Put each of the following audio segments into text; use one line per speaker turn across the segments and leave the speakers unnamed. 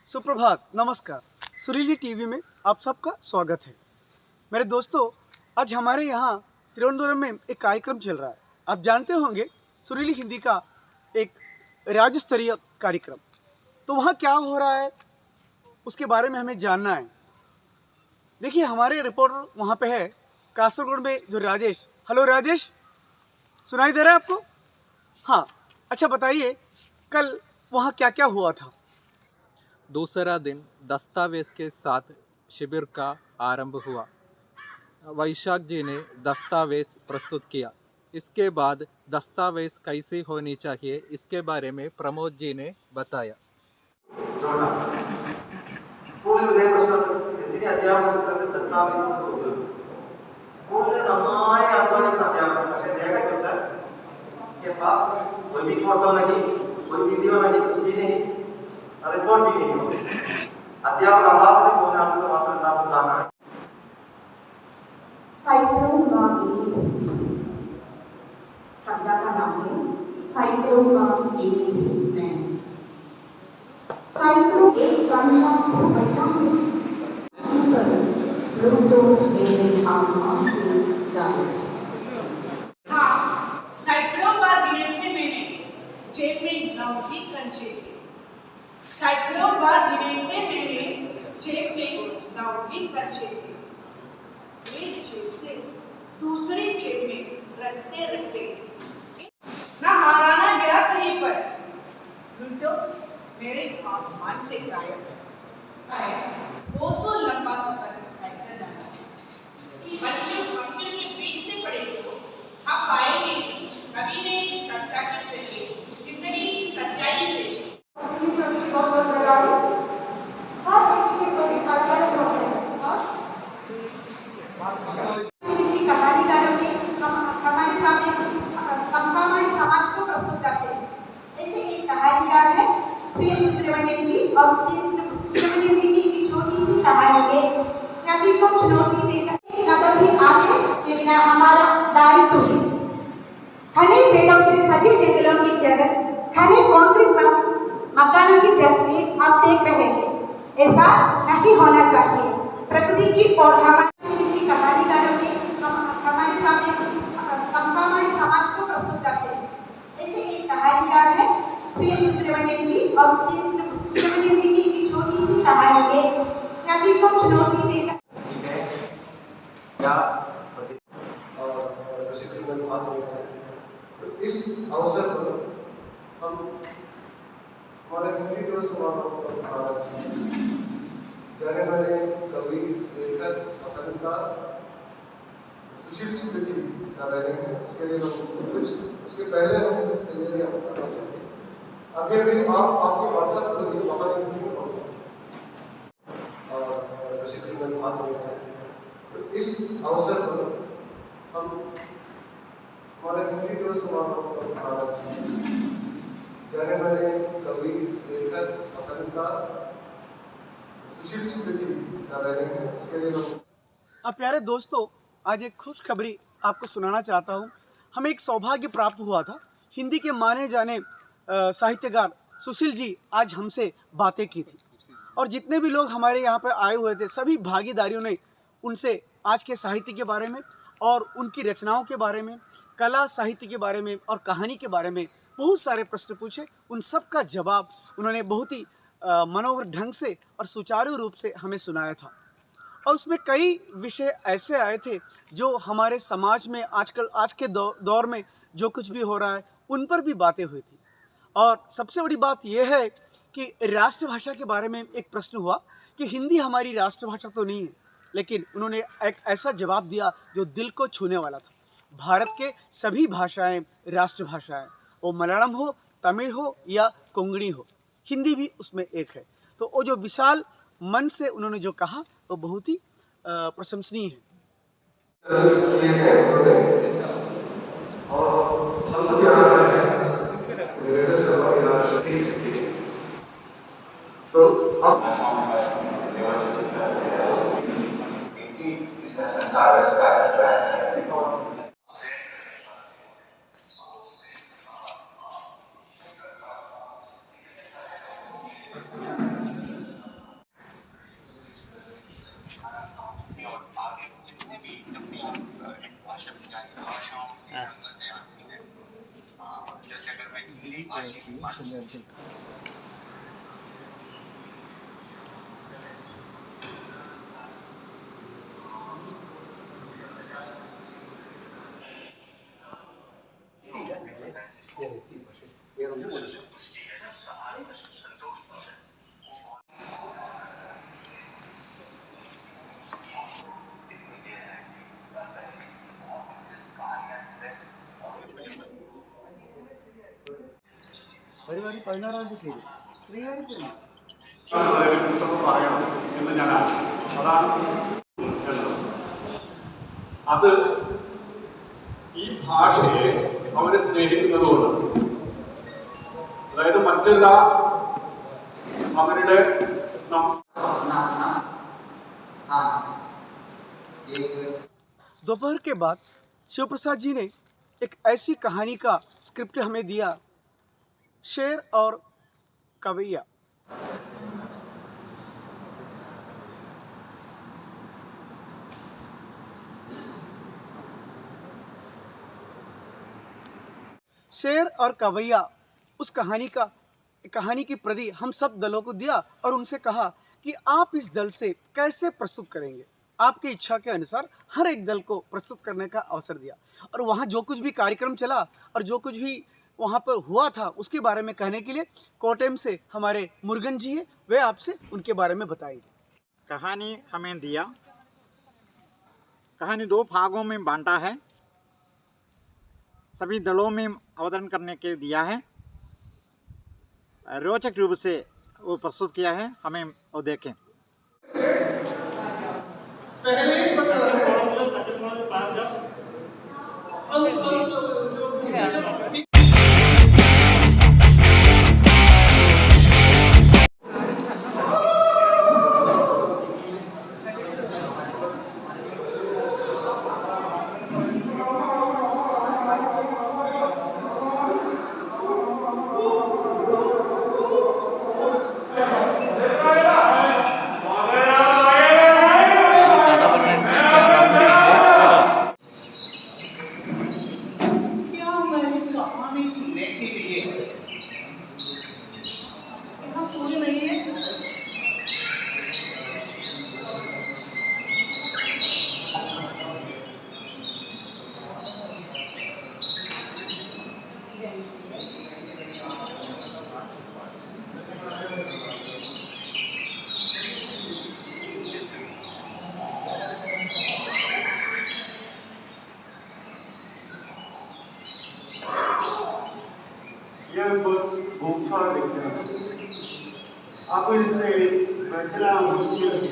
सुप्रभात, नमस्कार। सुरीली टीवी में आप सबका स्वागत है। मेरे दोस्तों, आज हमारे यहाँ त्रिवेंद्रम में एक कार्यक्रम चल रहा है। आप जानते होंगे सुरीली हिंदी का एक राज्य स्तरीय कार्यक्रम। तो वहाँ क्या हो रहा है उसके बारे में हमें जानना है। देखिए, हमारे रिपोर्टर वहाँ पे है कासरगोड में, जो राजेश। हेलो राजेश, सुनाई दे रहा है आपको? हाँ, अच्छा बताइए, कल वहाँ क्या क्या हुआ था?
दूसरा दिन दस्तावेज के साथ शिविर का आरंभ हुआ। वैशाख जी ने दस्तावेज प्रस्तुत किया। इसके बाद दस्तावेज कैसी होनी चाहिए इसके बारे में प्रमोद जी ने बताया।
रिपोर्ट भी नहीं हो, अध्यापक अभाव से बोलने आपको तो मात्र नाम जाना है।
साइक्लोन कविता का नाम है साइक्लोन में। साइक्लोन एक कंचा बैठा है, लोग तो मेरे आसमान से जाते हैं।
हाँ, साइक्लोन बार गिने थे मैंने, जेब में नौकरी कंचे थे। साइक्लोन बार गिने थे मैंने, जेब में नौकरी कंचे थे। एक जेब से दूसरी जेब में रखते रखते ना हारा ना गिरा कहीं पर, उल्टो मेरे आसमान से गायब है। वो तो लंबा सफर तय करना कि बच्चों पंक्तियों के बीच से पड़े हो, हम पाएंगे कभी नहीं इस कविता के जरिए जिंदगी की सच्चाई पेश।
हिंदी कहानीकारों ने हमारे सामने समसामयिक समाज को प्रस्तुत करते हैं। ऐसे एक कहानीकार है श्री सुब्रमण्यम जी, और श्री सुब्रमण्यम जी की छोटी सी कहानी में नदी को चुनौती देकर एक कदम भी आगे लेना हमारा दायित्व है। घने पेड़ों से सजे जंगलों की जगह घने कंक्रीट मकानों की जगह आप देख रहे हैं। ऐसा नहीं होना चाहिए। प्रकृति की और हमारी हिंदी कहानीकारों ने हमारे सामने समसामयिक समाज को प्रस्तुत करते हैं। ऐसे एक कहानीकार है श्री सुब्रमण्यम जी, और श्री सुब्रमण्यम जी की छोटी सी कहानी में नदी को चुनौती देकर
इस अवसर पर हम हमारे हिंदी दिवस समारोह पर जाने माने कवि, लेखक, कहानीकार सुशील शुक्ल जी कर रहे हैं। उसके लिए हम उसके पहले हम कुछ तैयारियां करना चाहिए। अभी भी आपके व्हाट्सएप पर भी हमारे मीटिंग होगी और प्रशिक्षण में भाग ले रहे हैं। तो इस अवसर पर हम हमारे हिंदी दिवस समारोह पर जाने माने कवि, लेखक, कहानीकार सुशील शुक्ल जी कर रहे हैं। उसके लिए हम
अब प्यारे दोस्तों, आज एक खुशखबरी आपको सुनाना चाहता हूँ। हमें एक सौभाग्य प्राप्त हुआ था। हिंदी के माने जाने साहित्यकार सुशील जी आज हमसे बातें की थी, और जितने भी लोग हमारे यहाँ पर आए हुए थे सभी भागीदारियों ने उनसे आज के साहित्य के बारे में और उनकी रचनाओं के बारे में, कला साहित्य के बारे में और कहानी के बारे में बहुत सारे प्रश्न पूछे। उन सब का जवाब उन्होंने बहुत ही मनोहर ढंग से और सुचारू रूप से हमें सुनाया था। और उसमें कई विषय ऐसे आए थे जो हमारे समाज में आजकल आज के दौर में जो कुछ भी हो रहा है उन पर भी बातें हुई थी। और सबसे बड़ी बात यह है कि राष्ट्रभाषा के बारे में एक प्रश्न हुआ कि हिंदी हमारी राष्ट्रभाषा तो नहीं है, लेकिन उन्होंने एक ऐसा जवाब दिया जो दिल को छूने वाला था। भारत के सभी भाषाएं राष्ट्रभाषाएं, वो मलयालम हो, तमिल हो या कोंकणी हो, हिंदी भी उसमें एक है। तो वो जो विशाल मन से उन्होंने जो कहा वो बहुत ही प्रशंसनीय है।
और सबसे ज़्यादा है तो अब
इसका संसार विस्तार कर रहा है। जैसे अगर मैं हिंदी भाषी
പരിപാടി 16-ാം തീയതി
പുസ്തകം പറയണം എന്ന് ഞാൻ അതാണ് അത് ഈ ഭാഷയെ അവർ സ്നേഹിക്കുന്നതുകൊണ്ട്, അതായത് മറ്റെല്ലാ അവരുടെ
दोपहर के बाद शिव प्रसाद जी ने एक ऐसी कहानी का स्क्रिप्ट हमें दिया, शेर और कवैया। शेर और कवैया उस कहानी की प्रति हम सब दलों को दिया और उनसे कहा कि आप इस दल से कैसे प्रस्तुत करेंगे। आपकी इच्छा के अनुसार हर एक दल को प्रस्तुत करने का अवसर दिया और वहाँ जो कुछ भी कार्यक्रम चला और जो कुछ भी वहाँ पर हुआ था उसके बारे में कहने के लिए कोटेम से हमारे मुर्गन जी है, वे आपसे उनके बारे में बताएंगे।
कहानी हमें दिया, कहानी 2 भागों में बांटा है, सभी दलों में अवतरण करने के दिया है, रोचक रूप से वो प्रस्तुत किया है, हमें वो देखें।
यह कुछ भूखा दिख रहा है, अब इनसे बचना मुश्किल है,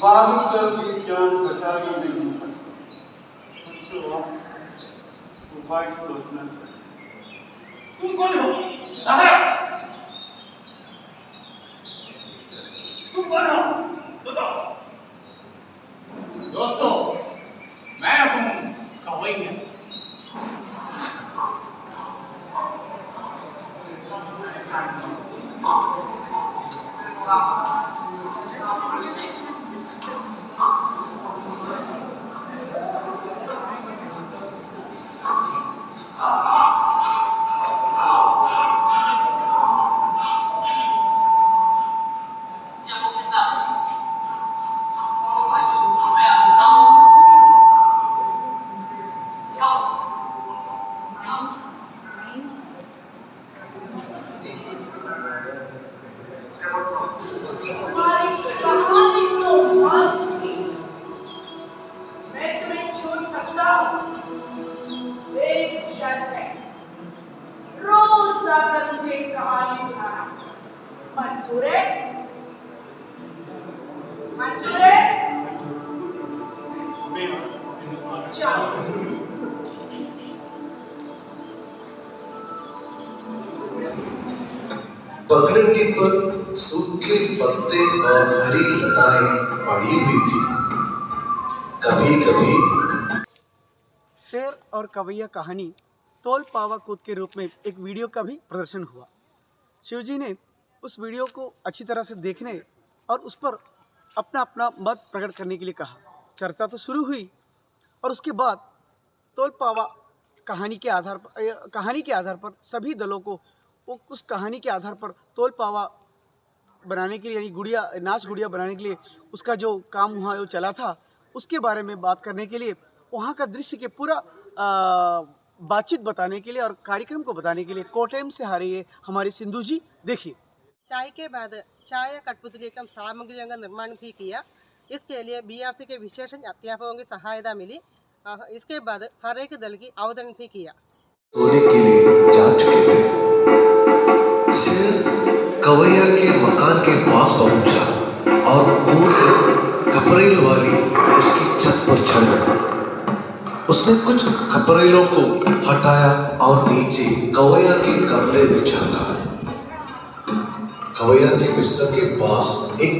बाहर कर भी जान बचा ही नहीं सकता। कुछ उपाय सोचना चाहिए।
तुम कौन हो? तुम कौन हो? बताओ। दोस्तों, मैं हूँ कवैया।
पगडंडी पर सूखे पत्ते और हरी लताएं पड़ी हुई थी। कभी कभी
शेर और कवैया कहानी तोल पावा कूद के रूप में एक वीडियो का भी प्रदर्शन हुआ। शिवजी ने उस वीडियो को अच्छी तरह से देखने और उस पर अपना अपना मत प्रकट करने के लिए कहा। चर्चा तो शुरू हुई और उसके बाद तोल पावा कहानी के आधार पर सभी दलों को उस कहानी के आधार पर तोल पावा बनाने के लिए, यानी नाच गुड़िया बनाने के लिए उसका जो काम हुआ वो चला था, उसके बारे में बात करने के लिए, वहाँ का दृश्य के पूरा बातचीत बताने के लिए और कार्यक्रम को बताने के लिए कोटयम से आ रही है हमारी सिंधु जी। देखिए।
चाय के बाद चाय कठपुतली का सामग्रियों का निर्माण भी किया। इसके लिए BRC के विशेष अध्यापकों की सहायता मिली। इसके बाद हर एक दल की अवतरण भी किया।
सोने के लिए जा चुके थे। शेर कवैया के मकान के पास पहुंचा और खपरेल वाली उसकी छत पर चढ़ गया। उसने कुछ खपरेलों को हटाया और नीचे कवैया के कमरे में झांका। कवैया के बिस्तर के पास एक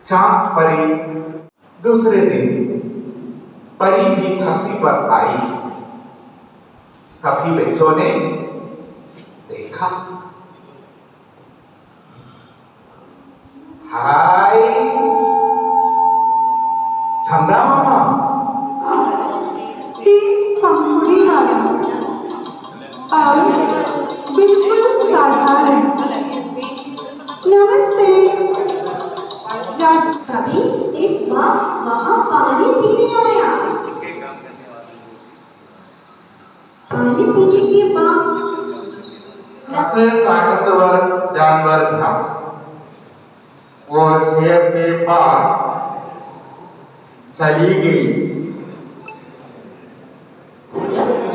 चांद परी। दूसरे दिन परी भी धरती पर आई। सभी बच्चों ने देखा। हाय चंदा मामा।
तीन पंखुड़ी वाला और बिल्कुल साधारण। नमस्ते। राज तभी एक बाघ वहाँ पानी पीने आया। पानी पीने के बाद
सबसे ताकतवर जानवर था। वो शेर के पास चली गई।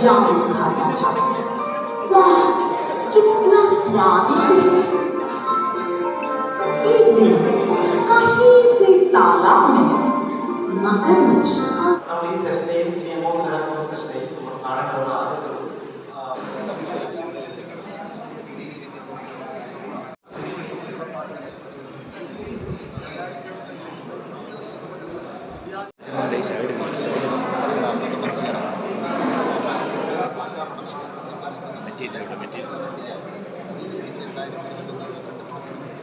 जामुन खाता था। वाह कितना स्वादिष्ट है। एक दिन कहीं से तालाब में मगरमच्छ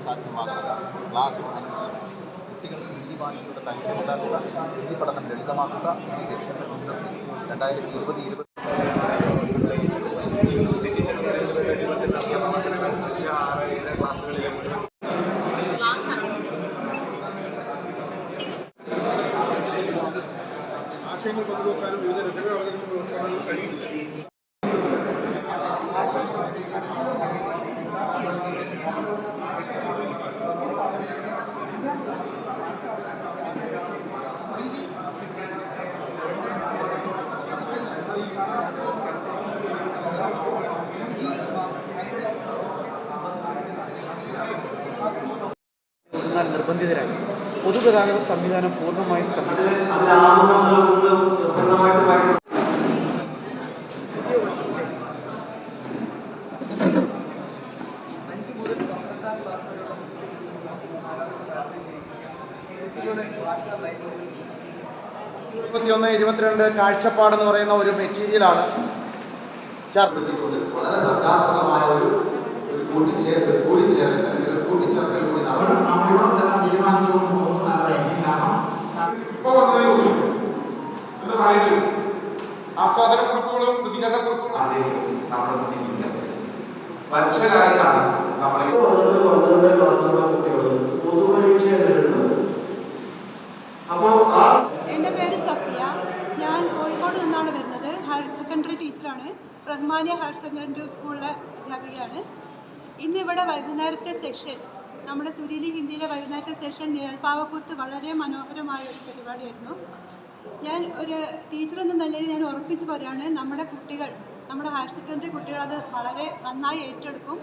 സാധ്യമാക്കുക. ക്ലാസ് 5 കുട്ടികൾക്ക് ഹിന്ദി ഭാഷയുടെ താല്പര്യം ഉണ്ടാക്കുക, ഹിന്ദി പഠനം ലളിതമാക്കുക എന്നീ ലക്ഷ്യങ്ങൾ മുൻനിർത്തി 2020-21
നിർബന്ധിതരായി. പൊതുഗതാഗത സംവിധാനം പൂർണ്ണമായി സ്തംഭിച്ചു.
കാഴ്ചപ്പാടെന്ന് പറയുന്ന ഒരു മെറ്റീരിയലാണ്
വളരെ സർഗാത്മകമായ ഒരു കൂട്ടിച്ചേർക്കൽ കൂടി
നമ്മളിവിടെ തന്നെ തീരുമാനിച്ചുകൊണ്ട് പോകുന്നത് നല്ലതായിരിക്കും. കാരണം
ആസ്വാദനക്കുറിപ്പുകളും വിനോദക്കുറിപ്പുകളും
മനുഷ്യരായിട്ടാണ് നമ്മളിപ്പോൾ 12 ക്ലാസ്സിലുള്ള കുട്ടികൾ പൊതുപരീക്ഷ നേരിടുന്നത്. അപ്പോൾ
എൻ്റെ പേര് സഫിയ. ഞാൻ കോഴിക്കോട് നിന്നാണ് വരുന്നത്. ഹയർ സെക്കൻഡറി ടീച്ചറാണ്. റഹ്മാനിയ ഹയർ സെക്കൻഡറി സ്കൂളിലെ അധ്യാപികയാണ്. ഇന്നിവിടെ വൈകുന്നേരത്തെ സെക്ഷൻ, നമ്മുടെ സുരീലി ഹിന്ദിയിലെ വൈകുന്നേരത്തെ സെക്ഷൻ നിഴൽപ്പാവക്കൂത്ത് വളരെ മനോഹരമായ ഒരു പരിപാടിയായിരുന്നു. ഞാൻ ഒരു ടീച്ചർ എന്ന നിലയിൽ ഞാൻ ഉറപ്പിച്ച് പറയുകയാണ്, നമ്മുടെ കുട്ടികൾ, നമ്മുടെ ഹയർ സെക്കൻഡറി കുട്ടികൾ അത് വളരെ നന്നായി ഏറ്റെടുക്കും.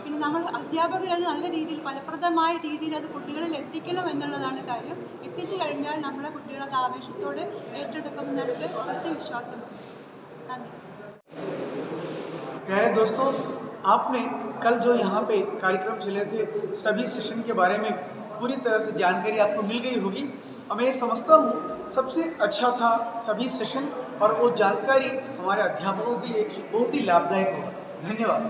പിന്നെ നമ്മൾ അധ്യാപകരത് നല്ല രീതിയിൽ ഫലപ്രദമായ രീതിയിൽ അത് കുട്ടികളിൽ എത്തിക്കണം എന്നുള്ളതാണ് കാര്യം. എത്തിച്ചു കഴിഞ്ഞാൽ നമ്മുടെ കുട്ടികൾ അത് ആവേശത്തോടെ ഏറ്റെടുക്കുമെന്ന് എനിക്ക് ഉറച്ച വിശ്വാസമുണ്ട്. നന്ദി.
प्यारे दोस्तों, आपने कल जो यहाँ पे कार्यक्रम चले थे सभी सेशन के बारे में पूरी तरह से जानकारी आपको मिल गई होगी और मैं ये समझता हूँ सबसे अच्छा था सभी सेशन और वो जानकारी हमारे अध्यापकों के लिए बहुत ही लाभदायक होगा। धन्यवाद।